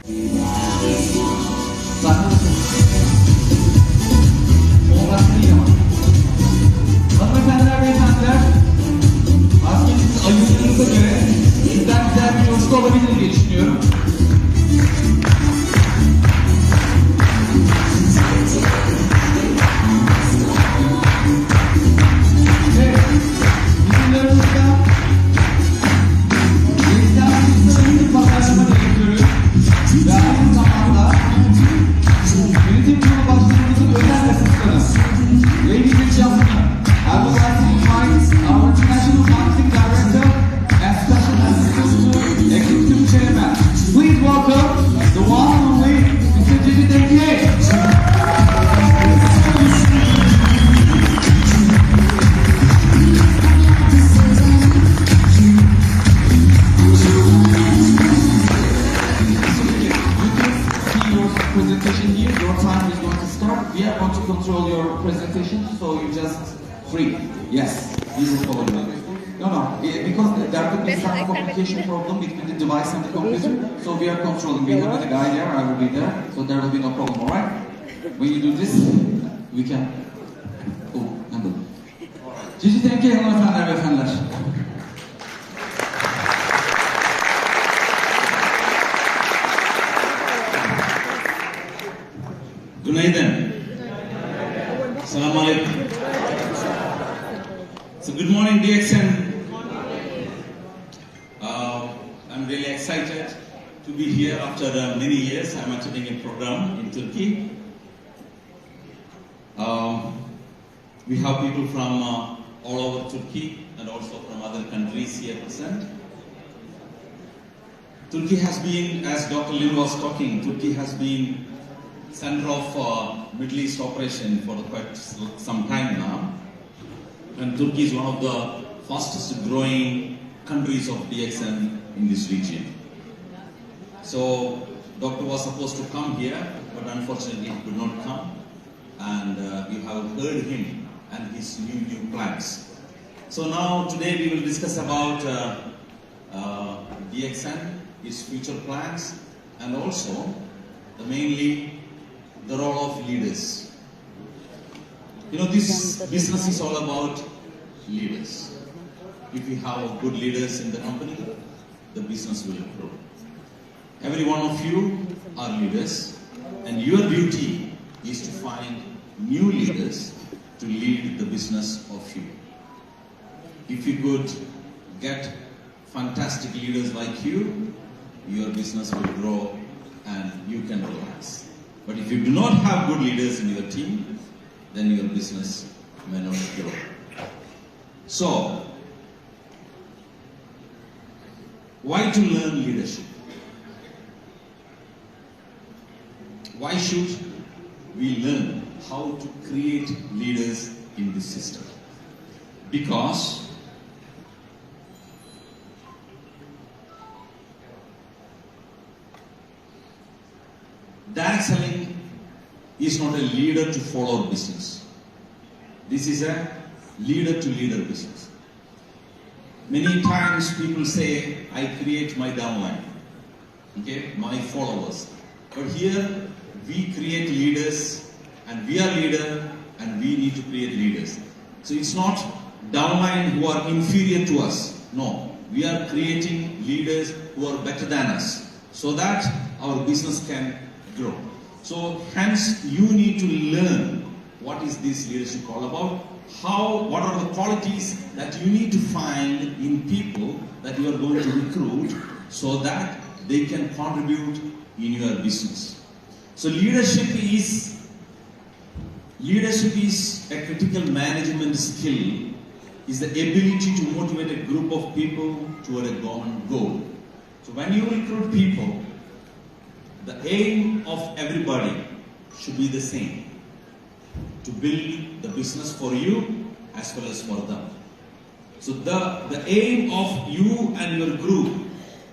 Hanımefendiler, beyefendiler, maskenizi ayırdığınıza göre sizden güzel bir coşku olabilir diye düşünüyorum. Problem between the device and the computer, so we are controlling. We have a guy there, I will be there, so there will be no problem, alright? When you do this, we can handle. Jijit'teki hanımefendiler ve efendiler. Günaydın. Assalamu alaikum. So good morning, DXN. I'm really excited to be here after many years. I'm attending a program in Turkey. We have people from all over Turkey and also from other countries here present. Turkey has been, as Dr. Lin was talking, Turkey has been center of Middle East operation for quite some time now. And Turkey is one of the fastest growing countries of DXN in this region. So, Doctor was supposed to come here, but unfortunately he could not come. And you have heard him and his new plans. So now, today we will discuss about DXN, its future plans, and also, mainly, the role of leaders. You know, this business is all about leaders. If we have good leaders in the company, the business will grow. Every one of you are leaders, and your duty is to find new leaders to lead the business of you. If you could get fantastic leaders like you, your business will grow and you can relax. But if you do not have good leaders in your team, then your business may not grow. So, why to learn leadership? Why should we learn how to create leaders in this system? Because direct selling is not a leader to follower business. This is a leader to leader business. Many times people say, I create my downline, okay, my followers. But here, we create leaders, and we are leader, and we need to create leaders. So it's not downline who are inferior to us. No, we are creating leaders who are better than us, so that our business can grow. So hence, you need to learn what is this leadership all about. What are the qualities that you need to find in people that you are going to recruit so that they can contribute in your business. So leadership is a critical management skill, is the ability to motivate a group of people toward a common goal. So when you recruit people, the aim of everybody should be the same. To build the business for you as well as for them. So the aim of you and your group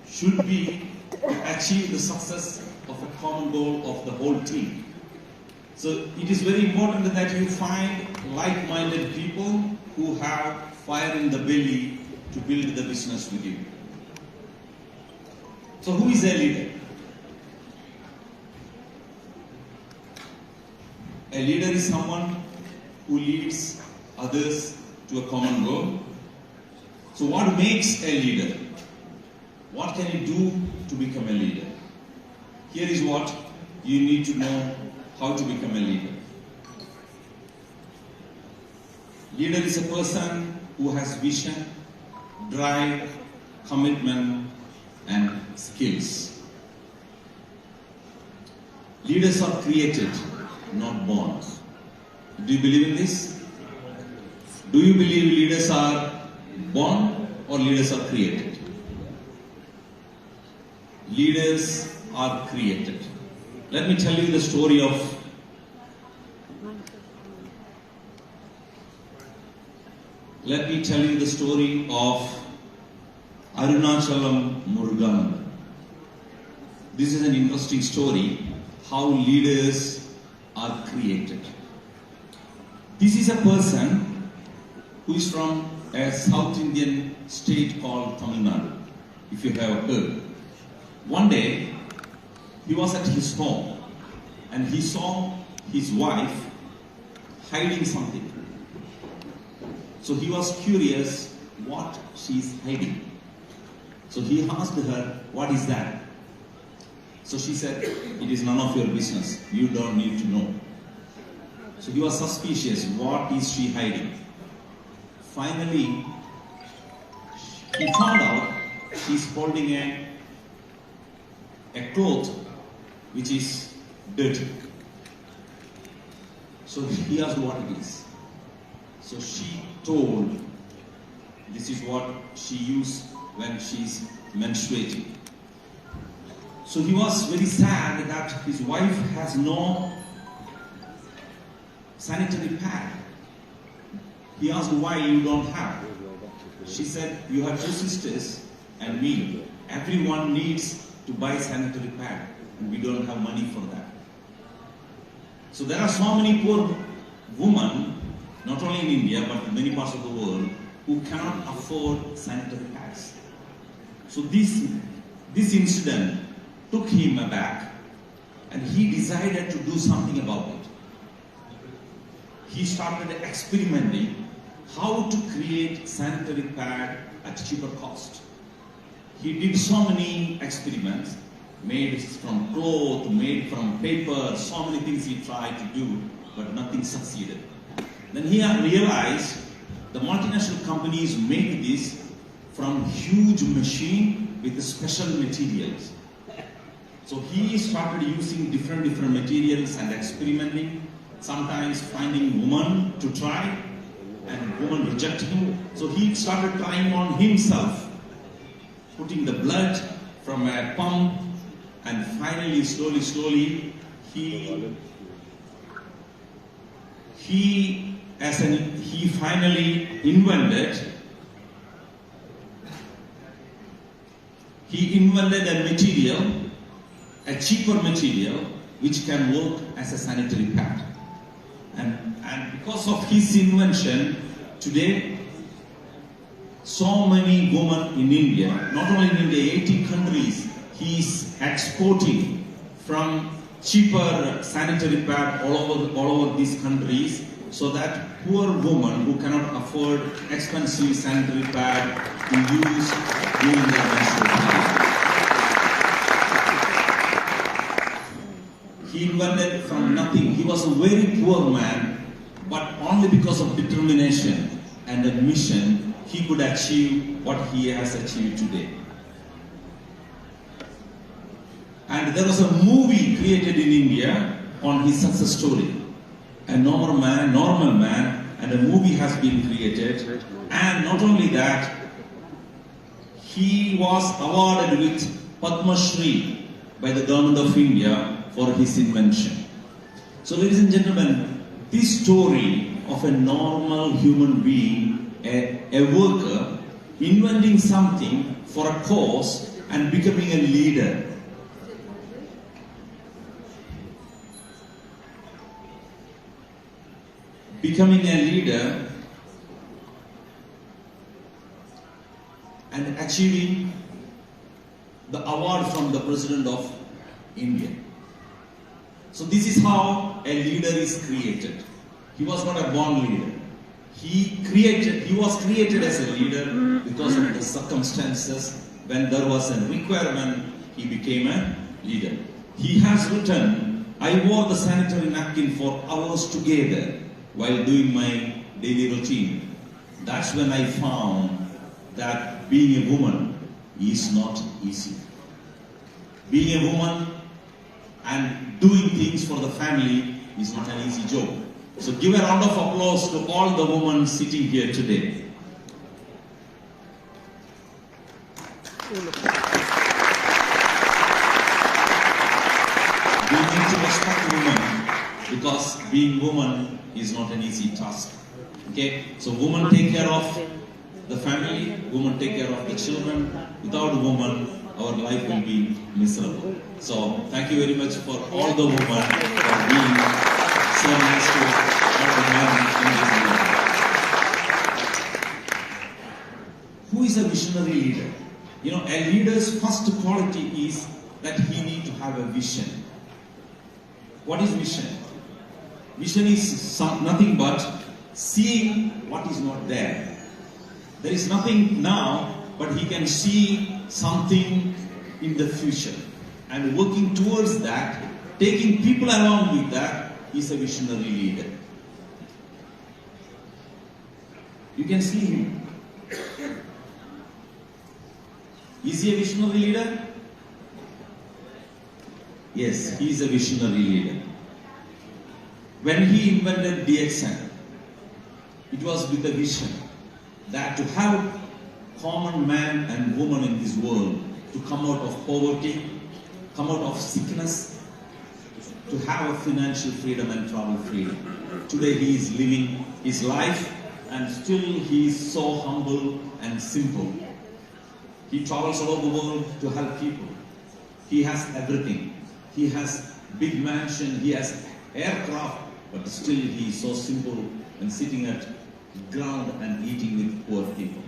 should be to achieve the success of a common goal of the whole team. So it is very important that you find like-minded people who have fire in the belly to build the business with you. So who is a leader? A leader is someone who leads others to a common goal. So what makes a leader? What can you do to become a leader? Here is what you need to know how to become a leader. Leader is a person who has vision, drive, commitment, and skills. Leaders are created, not born. Do you believe in this? Do you believe leaders are born or leaders are created? Leaders are created. Let me tell you the story of Arunachalam Murugan. This is an interesting story, how leaders are created. This is a person who is from a South Indian state called Tamil Nadu, if you have heard. One day, he was at his home and he saw his wife hiding something. So he was curious what she is hiding. So he asked her, "What is that?" So she said, "It is none of your business. You don't need to know." So he was suspicious. What is she hiding? Finally, he found out she's holding a cloth which is dirty. So he asked what it is. So she told, this is what she used when she's menstruating. So he was very sad that his wife has no sanitary pad. He asked why you don't have. She said, "You have two sisters and me. Everyone needs to buy sanitary pad and we don't have money for that." So there are so many poor women, not only in India but in many parts of the world, who cannot afford sanitary pads. So this incident took him aback and he decided to do something about it. He started experimenting how to create sanitary pad at cheaper cost. He did so many experiments, made from cloth, made from paper, so many things he tried to do, but nothing succeeded. Then he realized the multinational companies make this from huge machine with special materials. So he started using different materials and experimenting, sometimes finding women to try and women reject him. So he started trying on himself, putting the blood from a pump, and finally, slowly, he finally invented a material, a cheaper material, which can work as a sanitary pad. And because of his invention, today, so many women in India, not only in India, 80 countries, he is exporting from cheaper sanitary pad all over these countries, so that poor women who cannot afford expensive sanitary pad to use during their menstrual period. He invented from nothing. He was a very poor man, but only because of determination and a mission, he could achieve what he has achieved today. And there was a movie created in India on his success story. A normal man, and a movie has been created. And not only that, he was awarded with Padma Shri by the government of India for his invention. So ladies and gentlemen, this story of a normal human being, a worker, inventing something for a cause and becoming a leader. Becoming a leader and achieving the award from the President of India. So this is how a leader is created. He was not a born leader. He was created as a leader because of the circumstances. When there was a requirement, he became a leader. He has written, I wore the sanitary napkin for hours together while doing my daily routine. That's when I found that being a woman is not easy. Being a woman and doing things for the family is not an easy job. So give a round of applause to all the women sitting here today. We need to respect women because being woman is not an easy task. Okay? So women take care of the family, women take care of the children. Without a woman, our life will be miserable. So thank you very much for all the women for being so nice to all the men in this world. Who is a visionary leader? You know, a leader's first quality is that he needs to have a vision. What is vision? Vision is nothing but seeing what is not there. There is nothing now, but he can see something in the future. And working towards that, taking people along with that, is a visionary leader. You can see him. Is he a visionary leader? Yes, he is a visionary leader. When he invented DXN, it was with a vision that to have common man and woman in this world to come out of poverty, come out of sickness, to have a financial freedom and travel freedom. Today he is living his life and still he is so humble and simple. He travels all over the world to help people. He has everything. He has big mansion, he has aircraft, but still he is so simple and sitting at ground and eating with poor people.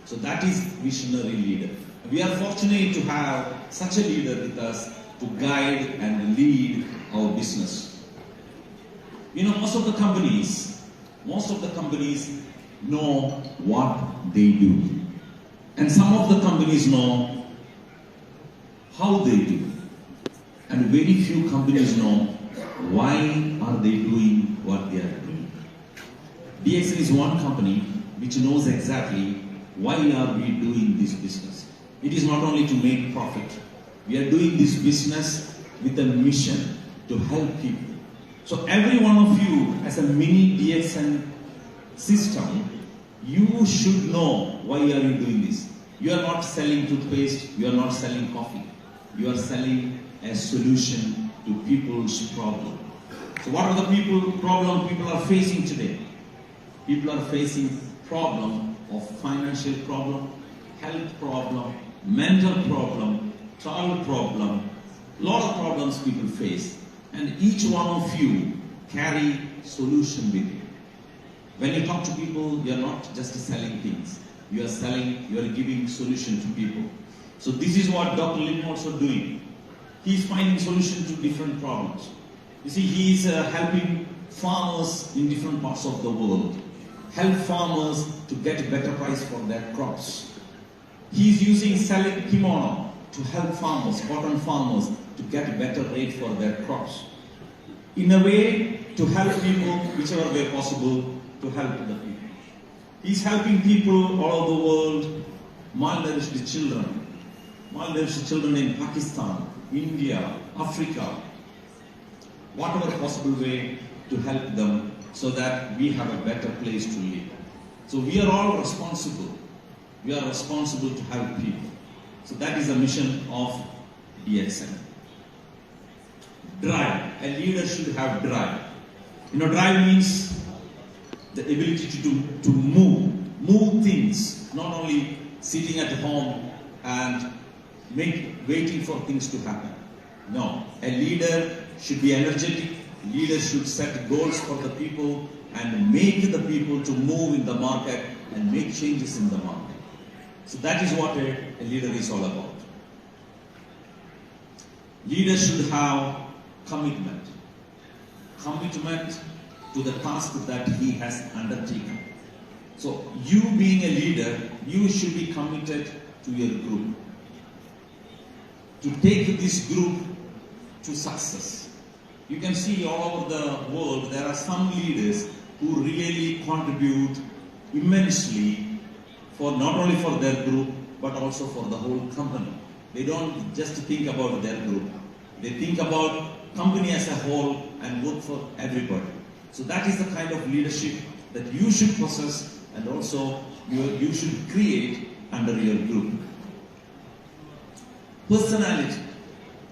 So that is visionary leader. We are fortunate to have such a leader with us to guide and lead our business. You know, most of the companies know what they do. And some of the companies know how they do. And very few companies know why are they doing what they are doing. DXN is one company which knows exactly why are we doing this business. It is not only to make profit. We are doing this business with a mission to help people. So every one of you as a mini DXN system, you should know why are you doing this. You are not selling toothpaste, you are not selling coffee. You are selling a solution to people's problem. So what are the problem people are facing today? People are facing problem of financial problem, health problem, mental problem, travel problem, lot of problems people face. And each one of you carry solution with you. When you talk to people, you are not just selling things. You are giving solution to people. So this is what Dr. Lim also doing. He is finding solution to different problems. You see, he is helping farmers in different parts of the world. Help farmers to get better price for their crops. He is using selling kimono to help farmers, cotton farmers, to get better rate for their crops. In a way, to help people, whichever way possible, to help the people. He is helping people all over the world, malnourished children in Pakistan, India, Africa, whatever possible way to help them so that we have a better place to live. So we are all responsible. We are responsible to help people. So that is the mission of DXN. Drive. A leader should have drive. You know, drive means the ability to move things, not only sitting at home and waiting for things to happen. No, a leader should be energetic. Leaders should set goals for the people and make the people to move in the market and make changes in the market. So that is what a leader is all about. Leaders should have commitment. commitment to the task that he has undertaken. So you being a leader, you should be committed to your group, to take this group to success. You can see all over the world there are some leaders who really contribute immensely for not only for their group but also for the whole company. They don't just think about their group. They think about company as a whole and work for everybody. So that is the kind of leadership that you should possess and also you should create under your group. Personality.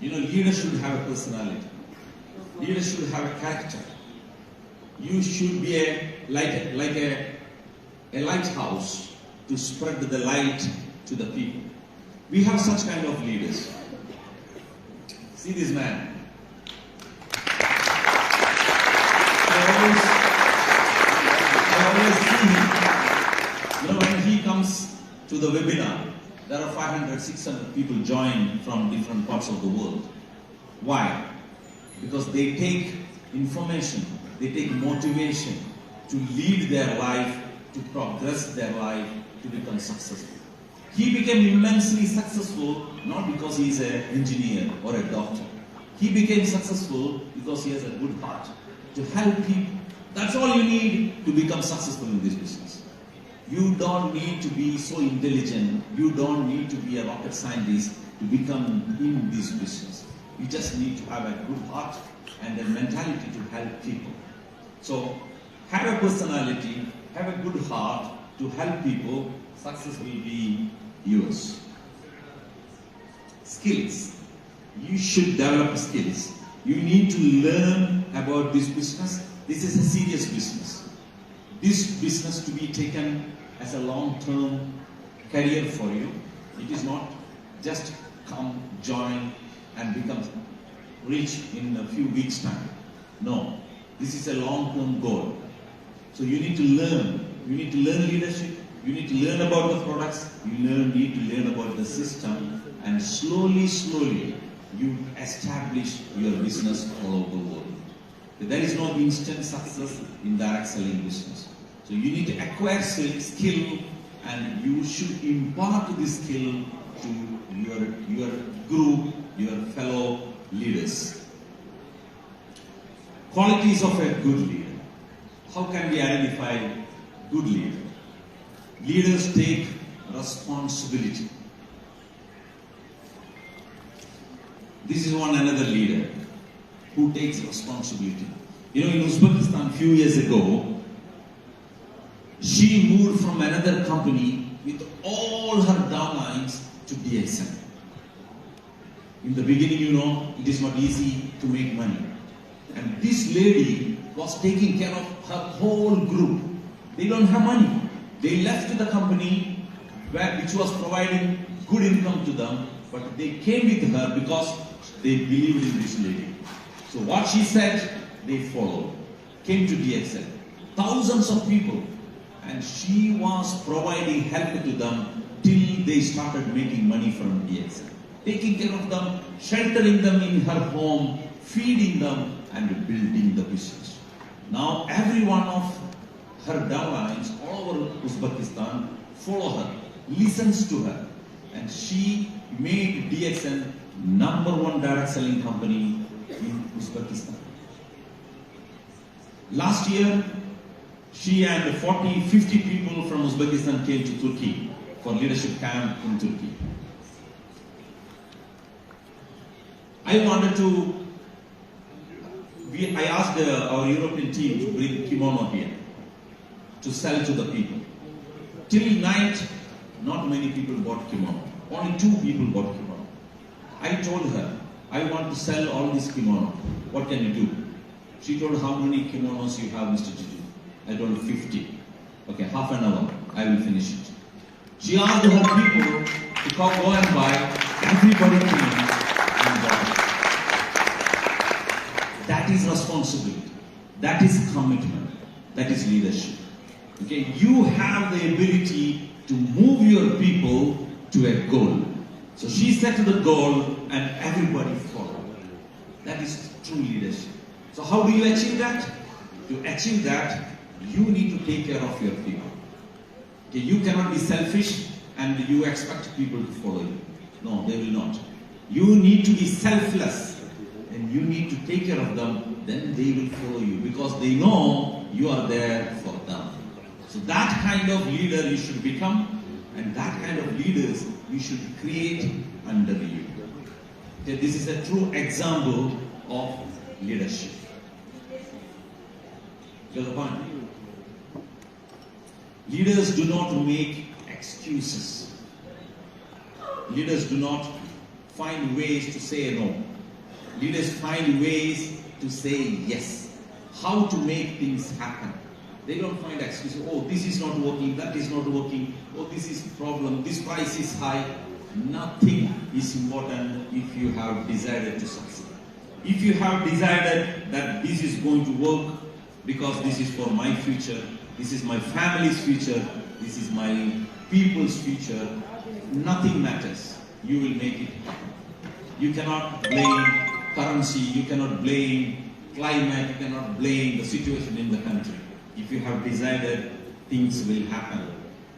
Leaders should have a personality. Leaders should have a character. You should be like a lighthouse to spread the light to the people. We have such kind of leaders. See this man. I always see him. When he comes to the webinar, there are 500, 600 people join from different parts of the world. Why? Because they take information, they take motivation to lead their life, to progress their life, to become successful. He became immensely successful not because he is an engineer or a doctor. He became successful because he has a good heart to help people. That's all you need to become successful in this business. You don't need to be so intelligent. You don't need to be a rocket scientist to become in this business. You just need to have a good heart and a mentality to help people. So have a personality, have a good heart to help people. Success will be yours. Skills. You should develop skills. You need to learn about this business. This is a serious business. This business to be taken as a long-term career for you. It is not just come, join, and become rich in a few weeks' time. No, this is a long-term goal. So you need to learn. You need to learn leadership. You need to learn about the products. You need to learn about the system. And slowly, slowly, you establish your business all over the world. There is no instant success in direct selling business. So you need to acquire skill, and you should impart this skill to your group, your fellow leaders. Qualities of a good leader. How can we identify good leader? Leaders take responsibility. This is another leader who takes responsibility. In Uzbekistan a few years ago, she moved from another company with all her downlines to DXN. In the beginning, it is not easy to make money. And this lady was taking care of her whole group. They don't have money. They left the company which was providing good income to them, but they came with her because they believed in this lady. So what she said, they followed. Came to DXL. Thousands of people. And she was providing help to them till they started making money from DXL. Taking care of them, sheltering them in her home, feeding them, and building the business. Now every one of her downlines all over Uzbekistan follow her, listens to her. And she made DXN #1 direct selling company in Uzbekistan. Last year, she and 40, 50 people from Uzbekistan came to Turkey for leadership camp in Turkey. I asked our European team to bring kimono here to sell to the people. Till night, not many people bought kimono. Only 2 people bought kimono. I told her, I want to sell all this kimono. What can you do? She told, how many kimonos you have, Mr. Jiju? I told her 50. Okay, half an hour, I will finish it. She asked her people to go and buy. Everybody came and bought it. That is responsibility. That is commitment. That is leadership. Okay, you have the ability to move your people to a goal. So she set the goal and everybody followed. That is true leadership. So how do you achieve that? To achieve that, you need to take care of your people. Okay, you cannot be selfish and you expect people to follow you. No, they will not. You need to be selfless and you need to take care of them, then they will follow you because they know you are there for them. So that kind of leader you should become, and that kind of leaders you should create under you. Okay, this is a true example of leadership. Get the point? Leaders do not make excuses. Leaders do not find ways to say no. Leaders find ways to say yes. How to make things happen. They don't find excuses. Oh, this is not working, that is not working. Oh, this is a problem, this price is high. Nothing is important if you have decided to succeed. If you have decided that this is going to work because this is for my future, this is my family's future, this is my people's future, nothing matters. You will make it happen. You cannot blame currency, you cannot blame climate, you cannot blame the situation in the country. If you have decided, things will happen.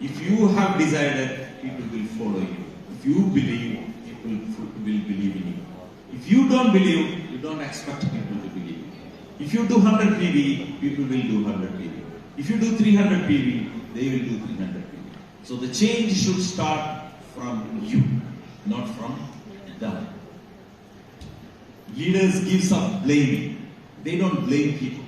If you have decided, people will follow you. If you believe, people will believe in you. If you don't believe, you don't expect people to believe. If you do 100 PV, people will do 100 PV. If you do 300 PV, they will do 300 PV. So the change should start from you, not from them. Leaders give up blaming. They don't blame people.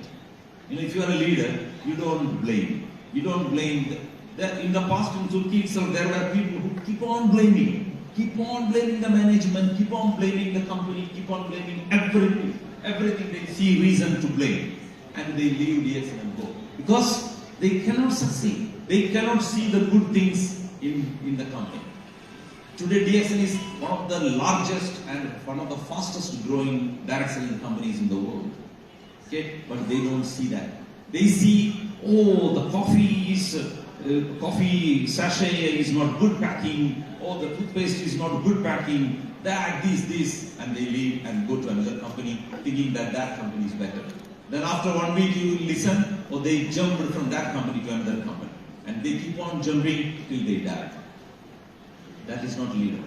If you are a leader, you don't blame. You don't blame. In the past in Turkey itself, there were people who keep on blaming. Keep on blaming the management, keep on blaming the company, keep on blaming everything. Everything they see reason to blame. And they leave DXN and go. Because they cannot succeed. They cannot see the good things in the company. Today DXN is one of the largest and one of the fastest growing direct selling companies in the world. Okay? But they don't see that. They see, oh, the coffee sachet is not good packing, oh, the toothpaste is not good packing, that, this, and they leave and go to another company thinking that that company is better. Then after 1 week you listen, or they jumped from that company to another company. And they keep on jumping till they die. That is not leader.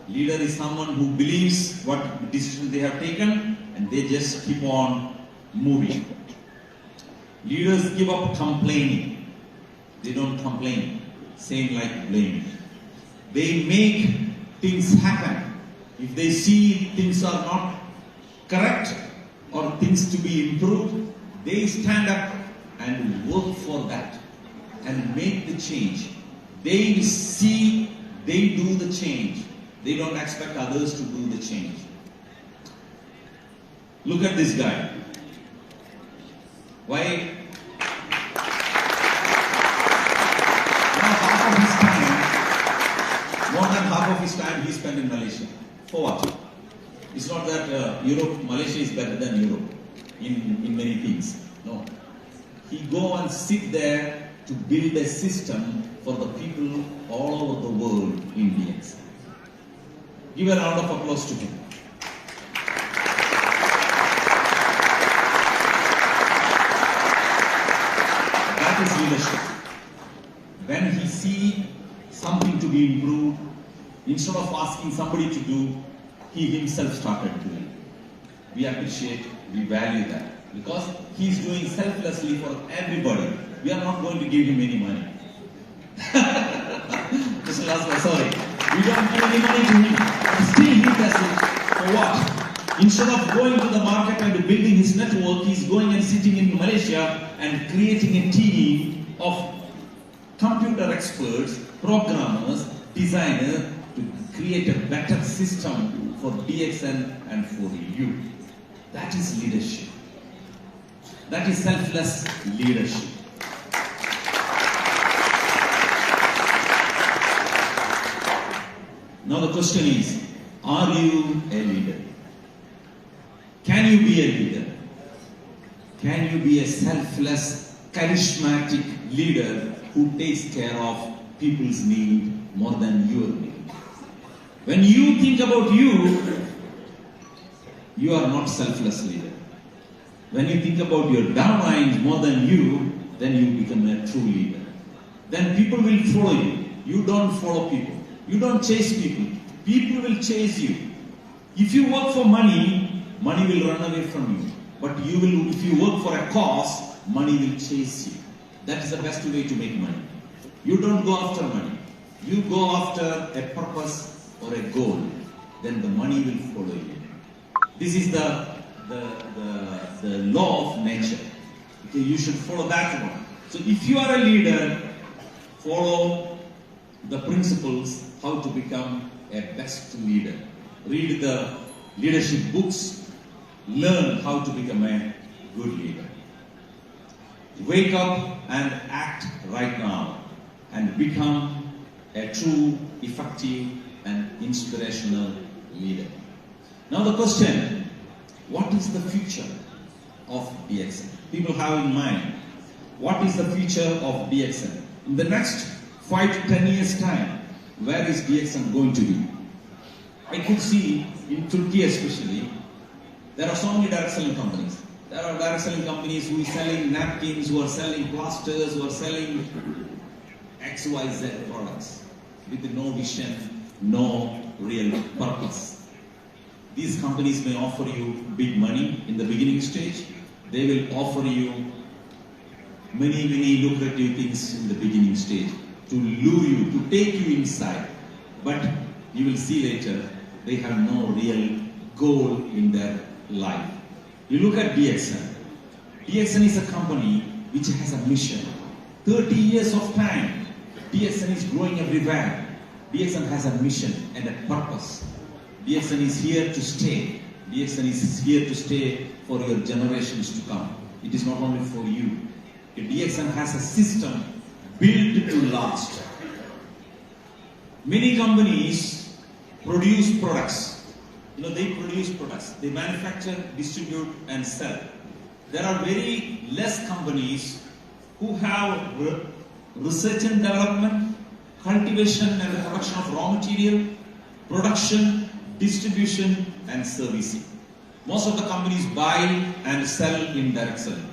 Leader is someone who believes what decision they have taken and they just keep on moving. Leaders give up complaining. They don't complain. Same like blaming. They make things happen. If they see things are not correct or things to be improved, they stand up and work for that and make the change. They see, they do the change. They don't expect others to do the change. Look at this guy. Why? More than half of his time he spent in Malaysia. For what? It's not that Malaysia is better than Europe in many things. No. He go and sit there to build a system for the people all over the world, Indians. Give a round of applause to him. That is leadership. When he see something to be improved, instead of asking somebody to do, he himself started doing. We appreciate, we value that. Because he is doing selflessly for everybody. We are not going to give him any money. Mr. Laswa, sorry. We don't give any money to him. But still he does it. For what? Instead of going to the market and building his network, he is going and sitting in Malaysia and creating a team of computer experts, programmers, designers to create a better system for DXN and for you. That is leadership. That is selfless leadership. Now the question is, are you a leader? Can you be a leader? Can you be a selfless, charismatic leader who takes care of people's need more than your need? When you think about you, you are not selfless leader. when you think about your downlines more than you, then you become a true leader. Then people will follow you. You don't follow people. You don't chase people. People will chase you. If you work for money, money will run away from you. But if you work for a cause, money will chase you. That is the best way to make money. You don't go after money. You go after a purpose or a goal. Then the money will follow you. This is the law of nature. Okay, you should follow that one. So if you are a leader, follow the principles how to become a best leader. Read the leadership books. Learn how to become a good leader. Wake up and act right now and become a true, effective and inspirational leader. Now the question, what is the future of DXN? People have in mind, what is the future of DXN? In the next 5 to 10 years time, where is DXN going to be? I could see in Turkey especially, there are so many direct selling companies. There are direct selling companies who are selling napkins, who are selling plasters, who are selling XYZ products with no vision, no real purpose. These companies may offer you big money in the beginning stage. They will offer you many lucrative things in the beginning stage to lure you, to take you inside. But you will see later, they have no real goal in their life. You look at DXN. DXN is a company which has a mission. 30 years of time, DXN is growing everywhere. DXN has a mission and a purpose. DXN is here to stay. DXN is here to stay for your generations to come. It is not only for you. DXN has a system built to last. Many companies produce products. They produce products. They manufacture, distribute, and sell. There are very less companies who have research and development, cultivation and production of raw material, production, distribution, and servicing. Most of the companies buy and sell in direct selling.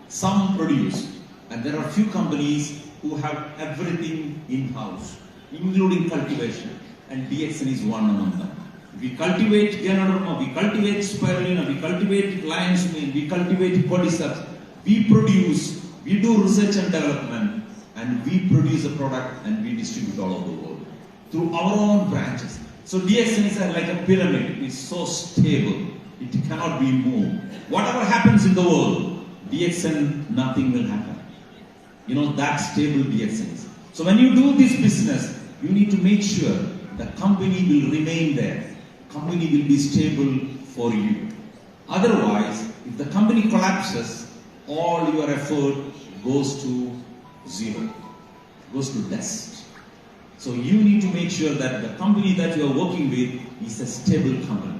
Some produce, and there are few companies who have everything in-house, including cultivation, and DXN is one among them. We cultivate Ganoderma, we cultivate Spirulina, we cultivate lion's mane, we cultivate cordyceps. We produce, we do research and development, and we produce a product and we distribute all over the world through our own branches. So DXN is like a pyramid. It is so stable. It cannot be moved. Whatever happens in the world, DXN, nothing will happen. That stable DXN is. So when you do this business, you need to make sure the company will remain there. Company will be stable for you. Otherwise, if the company collapses, all your effort goes to zero, goes to dust. So you need to make sure that the company that you are working with is a stable company.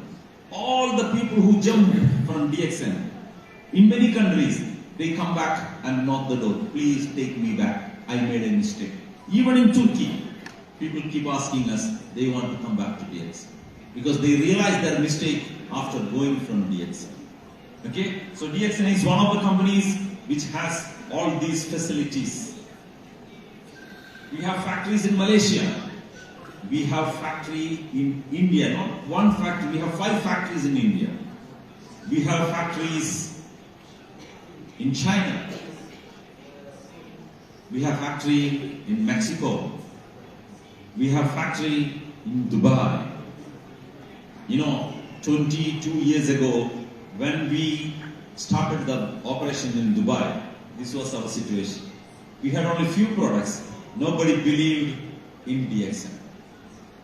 All the people who jump from DXN, in many countries, they come back and knock the door. Please take me back. I made a mistake. Even in Turkey, people keep asking us, they want to come back to DXN. Because they realize their mistake after going from DXN. Okay? So DXN is one of the companies which has all these facilities. We have factories in Malaysia. We have factory in India. Not one factory, we have 5 factories in India. We have factories in China. We have factory in Mexico. We have factory in Dubai. 22 years ago, when we started the operation in Dubai, this was our situation. We had only few products. Nobody believed in DXN.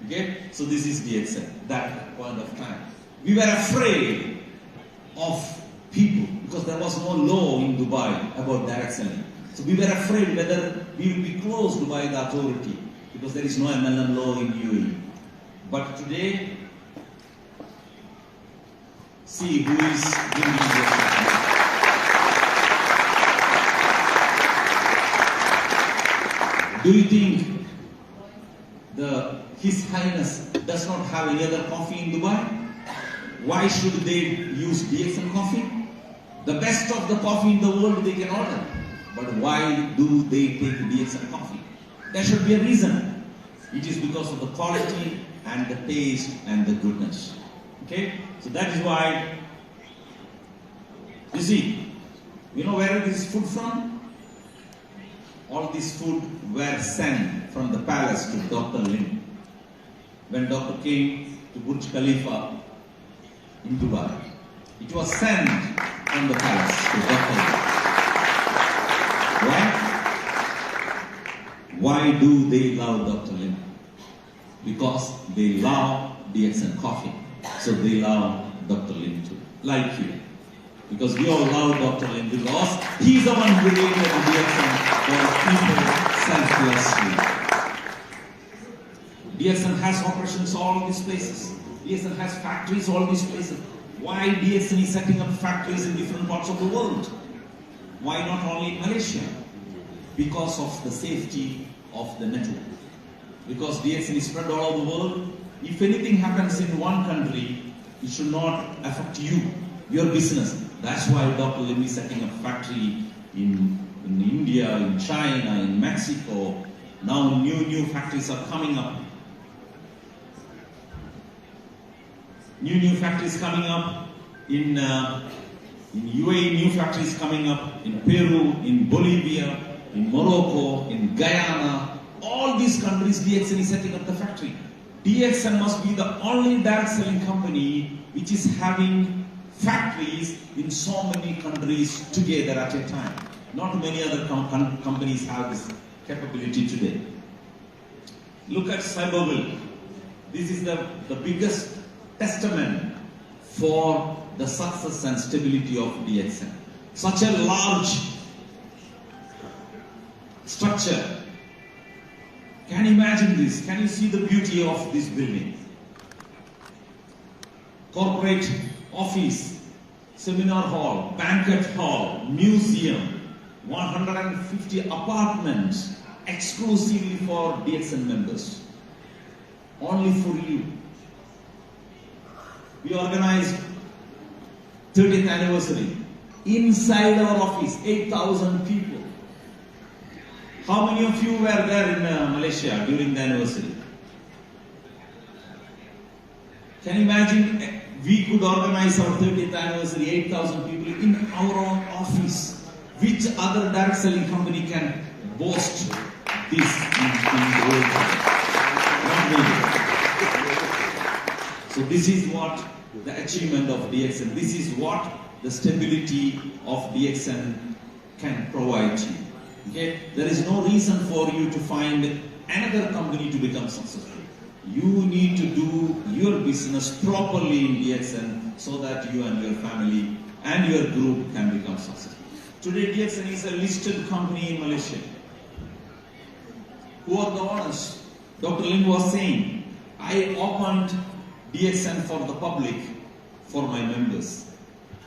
Okay? So this is DXN, that point of time. We were afraid of people because there was no law in Dubai about direct selling. So we were afraid whether we will be closed by the authority because there is no MLM law in UAE. But today, see who is doing this. Do you think His Highness does not have any other coffee in Dubai? Why should they use DXN coffee? The best of the coffee in the world they can order. But why do they take DXN coffee? There should be a reason. It is because of the quality and the taste and the goodness. Okay? So that is why, you see, you know where is this food from? All this food were sent from the palace to Dr. Lim. When Dr. came to Burj Khalifa in Dubai, it was sent from the palace to Dr. Lim. Why? Why do they love Dr. Lim? Because they love DXN coffee. So they love Dr. Lim too. Like you. Because we all love Dr. Lim because he's the one who created DXN for people selflessly. DXN has operations all these places. DXN has factories all these places. Why DXN is setting up factories in different parts of the world? Why not only in Malaysia? Because of the safety of the network. Because DXN is spread all over the world. If anything happens in one country, it should not affect you, your business. That's why Dr. Lim is setting up a factory in India, in China, in Mexico. Now new factories are coming up. New factories coming up in UAE, new factories coming up in Peru, in Bolivia, in Morocco, in Guyana. All these countries, DXN is setting up the factory. DXN must be the only direct selling company which is having factories in so many countries together at a time. Not many other companies have this capability today. Look at Cyberville. This is the biggest testament for the success and stability of DXN. Such a large structure. Can you imagine this? Can you see the beauty of this building? Corporate office, seminar hall, banquet hall, museum, 150 apartments exclusively for DXN members. Only for you. We organized 30th anniversary. Inside our office, 8,000 people. How many of you were there in Malaysia during the anniversary? Can you imagine we could organize our 30th anniversary, 8,000 people in our own office? Which other direct selling company can boast this in the world? Not many. So this is what the achievement of DXN, this is what the stability of DXN can provide you. Okay? There is no reason for you to find another company to become successful. You need to do your business properly in DXN so that you and your family and your group can become successful. Today DXN is a listed company in Malaysia. Who are the owners? Dr. Lim was saying, I opened DXN for the public, for my members.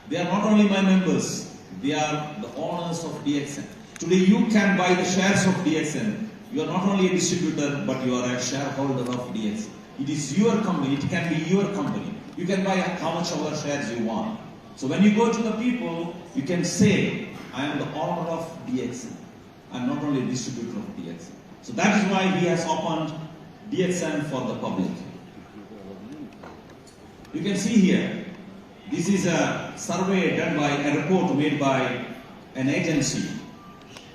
They are not only my members, they are the owners of DXN. Today you can buy the shares of DXN. You are not only a distributor, but you are a shareholder of DXN. It is your company, it can be your company. You can buy how much of our shares you want. So when you go to the people, you can say, I am the owner of DXN. I am not only a distributor of DXN. So that is why he has opened DXN for the public. You can see here, this is a survey done by a report made by an agency,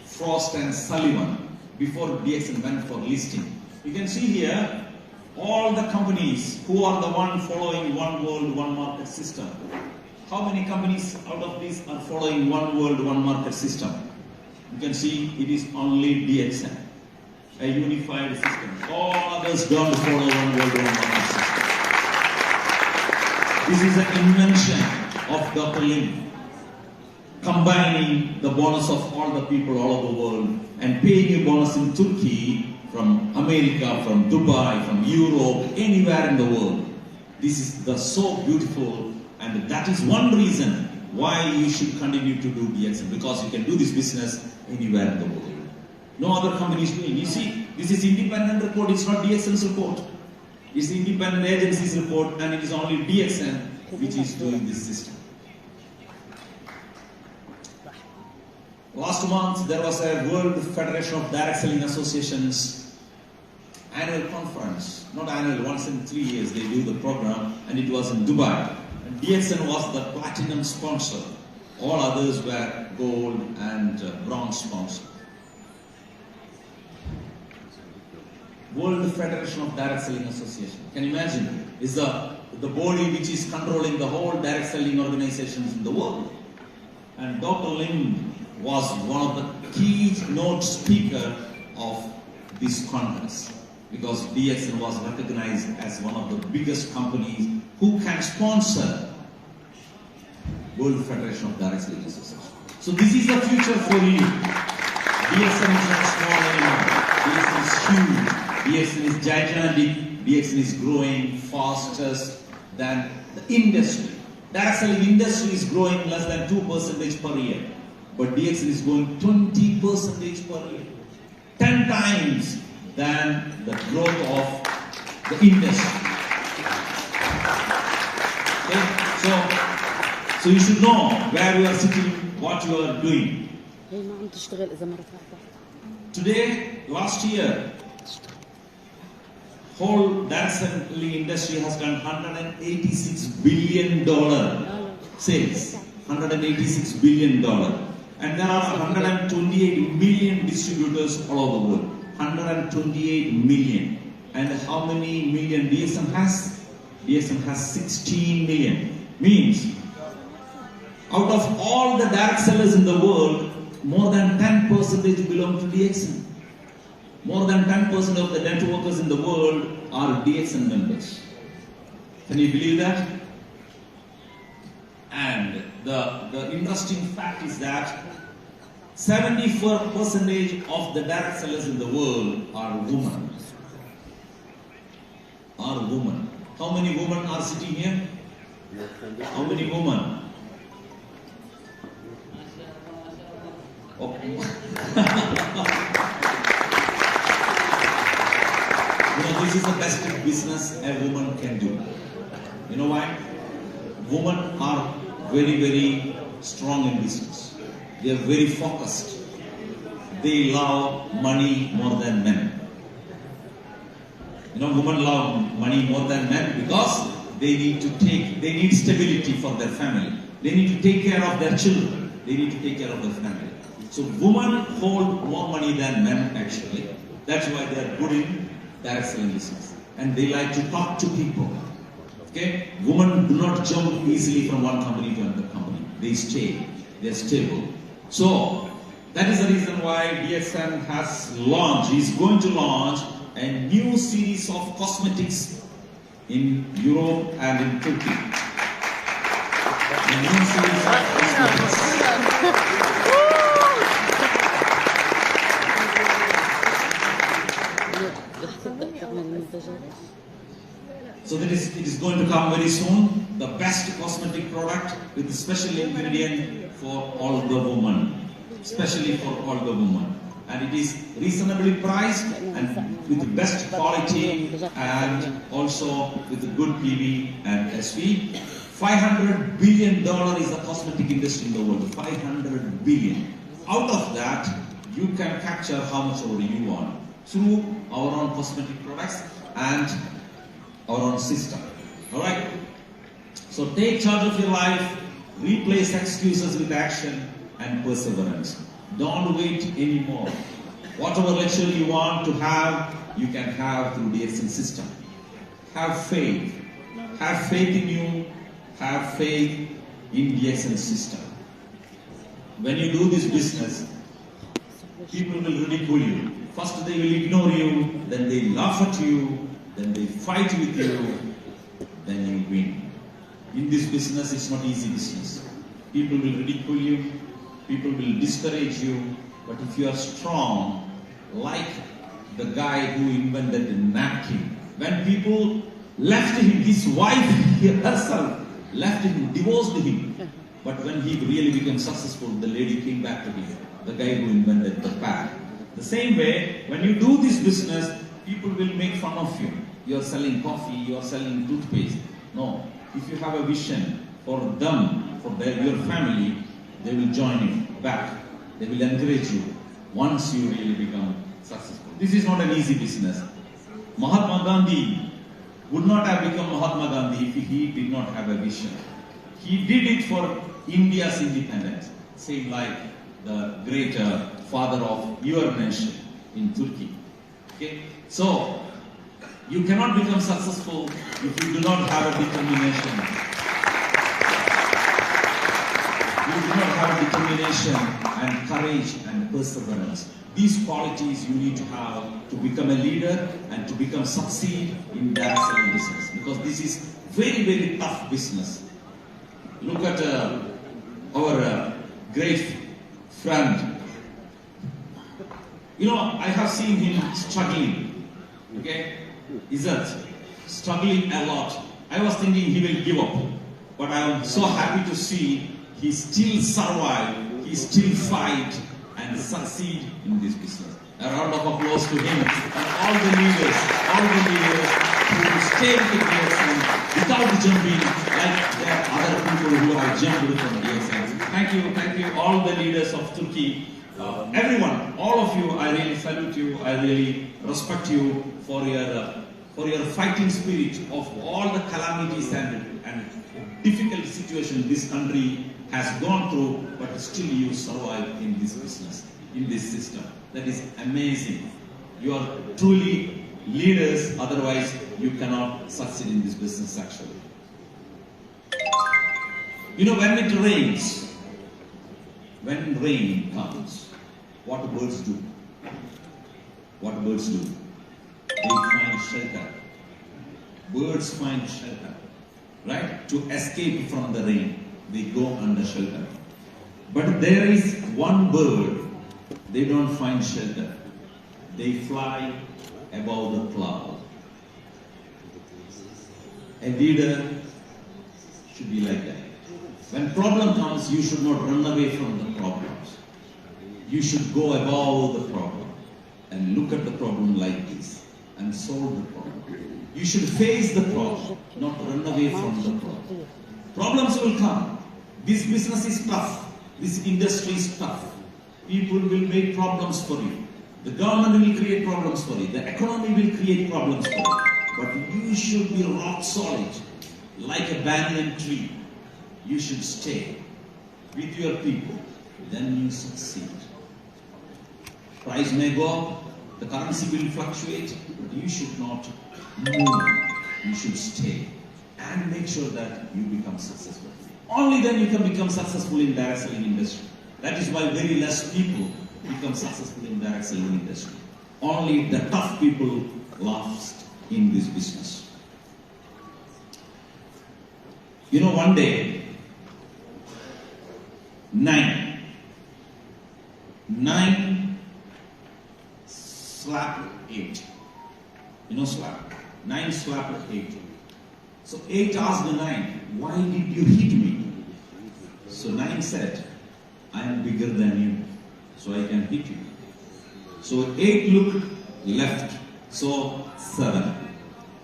Frost and Sullivan, before DXN went for listing. You can see here all the companies who are the one following one world, one market system. How many companies out of these are following one world, one market system? You can see it is only DXN, a unified system. All others don't follow one world, one market system. This is an invention of Dr. Lim, combining the bonus of all the people all over the world and paying a bonus in Turkey, from America, from Dubai, from Europe, anywhere in the world. This is so beautiful, and that is one reason why you should continue to do DXN, because you can do this business anywhere in the world. No other company is doing. You see, this is independent report, it's not DXN's report. It's the independent agency's report, and it is only DXN which is doing this system. Last month there was a World Federation of Direct Selling Associations annual conference. Not annual, once in 3 years they do the program, and it was in Dubai. And DXN was the platinum sponsor. All others were gold and bronze sponsor. World Federation of Direct Selling Association. Can you imagine? Is the body which is controlling the whole direct selling organizations in the world. And Dr. Lim was one of the keynote speaker of this conference, because DXN was recognized as one of the biggest companies who can sponsor World Federation of Direct Selling Association. So this is the future for you. DXN is not small anymore. DXN is huge. DXN is gigantic. DXN is growing fastest than the industry. Direct selling industry is growing less than 2% per year. But DXN is growing 20% per year. 10 times than the growth of the industry. Okay? So you should know where you are sitting, what you are doing. Today, last year, whole direct selling industry has done $186 billion sales. $186 billion. And there are 128 million distributors all over the world. 128 million. And how many million DXN has? DXN has 16 million. Means, out of all the direct sellers in the world, more than 10% belong to DXN. More than 10% of the networkers in the world are DXN members. Can you believe that? And the interesting fact is that 74% of the direct sellers in the world are women. How many women are sitting here? How many women? Oh. This is the best business a woman can do. You know why? Women are very, very strong in business. They are very focused. They love money more than men. You know, women love money more than men because they need stability for their family. They need to take care of their children. They need to take care of their family. So women hold more money than men actually. That's why they are good in direct selling business. And they like to talk to people. Okay? Women do not jump easily from one company to another company. They stay. They are stable. So, that is the reason why DXN is going to launch a new series of cosmetics in Europe and in Turkey. A new series of cosmetics. So it is going to come very soon. The best cosmetic product with a special ingredient for all the women, especially for all the women, and it is reasonably priced and with the best quality and also with the good PV and SV. $500 billion is the cosmetic industry in the world. $500 billion. Out of that, you can capture how much ever you want through our own cosmetic products and our own system. Alright? So take charge of your life, replace excuses with action and perseverance. Don't wait anymore. Whatever lecture you want to have, you can have through the DXN system. Have faith. Have faith in you. Have faith in the DXN system. When you do this business, people will ridicule you. First they will ignore you, then they laugh at you, then they fight with you, then you win. In this business, it's not easy business. People will ridicule you, people will discourage you, but if you are strong, like the guy who invented the napkin, when people left him, his wife herself left him, divorced him, but when he really became successful, the lady came back to him, the guy who invented the pad. The same way, when you do this business, people will make fun of you. You are selling coffee, you are selling toothpaste. No. If you have a vision for them, for your family, they will join you back. They will encourage you once you really become successful. This is not an easy business. Mahatma Gandhi would not have become Mahatma Gandhi if he did not have a vision. He did it for India's independence, same like the great father of your nation in Turkey. Okay? So, you cannot become successful if you do not have a determination. You do not have determination and courage and perseverance. These qualities you need to have to become a leader and to become succeed in direct selling business. Because this is very, very tough business. Look at our great friend. You know, I have seen him struggling. Okay? Izzat, struggling a lot. I was thinking he will give up. But I am so happy to see he still survive, he still fight and succeed in this business. A round of applause to him and all the leaders who stay with the DSM without jumping like there are other people who have jumped from DSM. Thank you, all the leaders of Turkey. Everyone, all of you, I really salute you, I really respect you for your fighting spirit of all the calamities and difficult situations this country has gone through, but still you survive in this business, in this system. That is amazing. You are truly leaders, otherwise you cannot succeed in this business actually. You know, when it rains, when rain comes, what do birds do? What birds do? They find shelter. Birds find shelter, right? To escape from the rain. They go under shelter. But there is one bird, they don't find shelter. They fly above the cloud. A leader should be like that. When problem comes, you should not run away from the problems. You should go above the problem and look at the problem like this and solve the problem. You should face the problem, not run away from the problem. Problems will come. This business is tough. This industry is tough. People will make problems for you. The government will create problems for you. The economy will create problems for you. But you should be rock solid, like a banyan tree. You should stay with your people. Then you succeed. Price may go up, the currency will fluctuate, but you should not move. You should stay and make sure that you become successful. Only then you can become successful in direct selling industry. That is why very less people become successful in direct selling industry. Only the tough people last in this business. You know, one day, 9 slapped 8. You know slap? 9 slapped 8. So 8 asked the 9, why did you hit me? So 9 said, I am bigger than you, so I can hit you. So 8 looked left, so 7.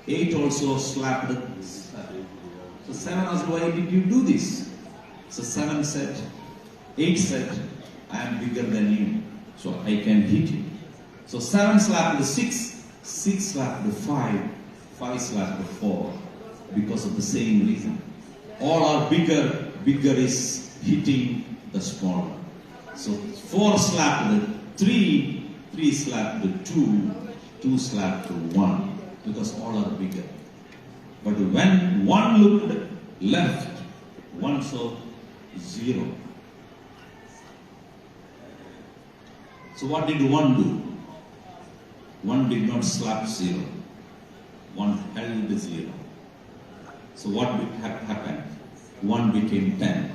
8 also slapped 7. So 7 asked, why did you do this? So 7 said, 8 said, I am bigger than you, so I can hit you. So 7 slapped 6, 6 slapped 5, 5 slapped 4, because of the same reason. All are bigger, bigger is hitting the smaller. So 4 slapped 3, 3 slapped 2, 2 slapped 1, because all are bigger. But when 1 looked left, 1 saw 0. So what did 1 do? 1 did not slap 0. 1 held the 0. So what happened? 1 became 10.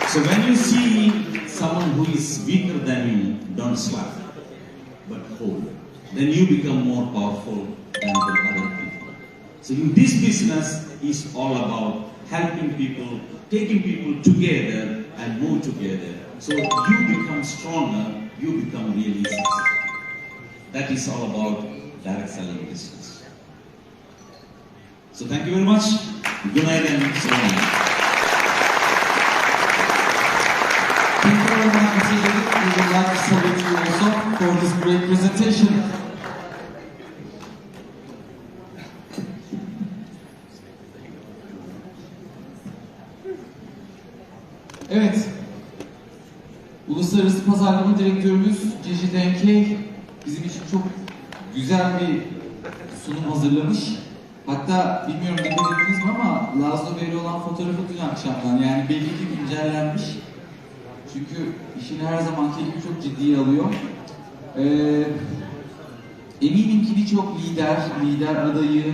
So when you see someone who is weaker than you, don't slap, but hold. Then you become more powerful than the other people. So in this business is all about helping people, taking people together and move together. So you become stronger, you become really successful. That is all about direct selling business. So thank you very much. Good night and so on. Thank you very much, Jigit. We would like to salute you also for this great presentation. Evet, Uluslararası Pazarlama Direktörümüz Jigit bizim için çok güzel bir sunum hazırlamış. Hatta bilmiyorum dikkat ettiniz mi ama Lazlo Bey'le olan fotoğrafı dün akşamdan, yani belli ki güncellenmiş. Çünkü işini her zamanki gibi çok ciddiye alıyor. Eminim ki birçok lider adayı,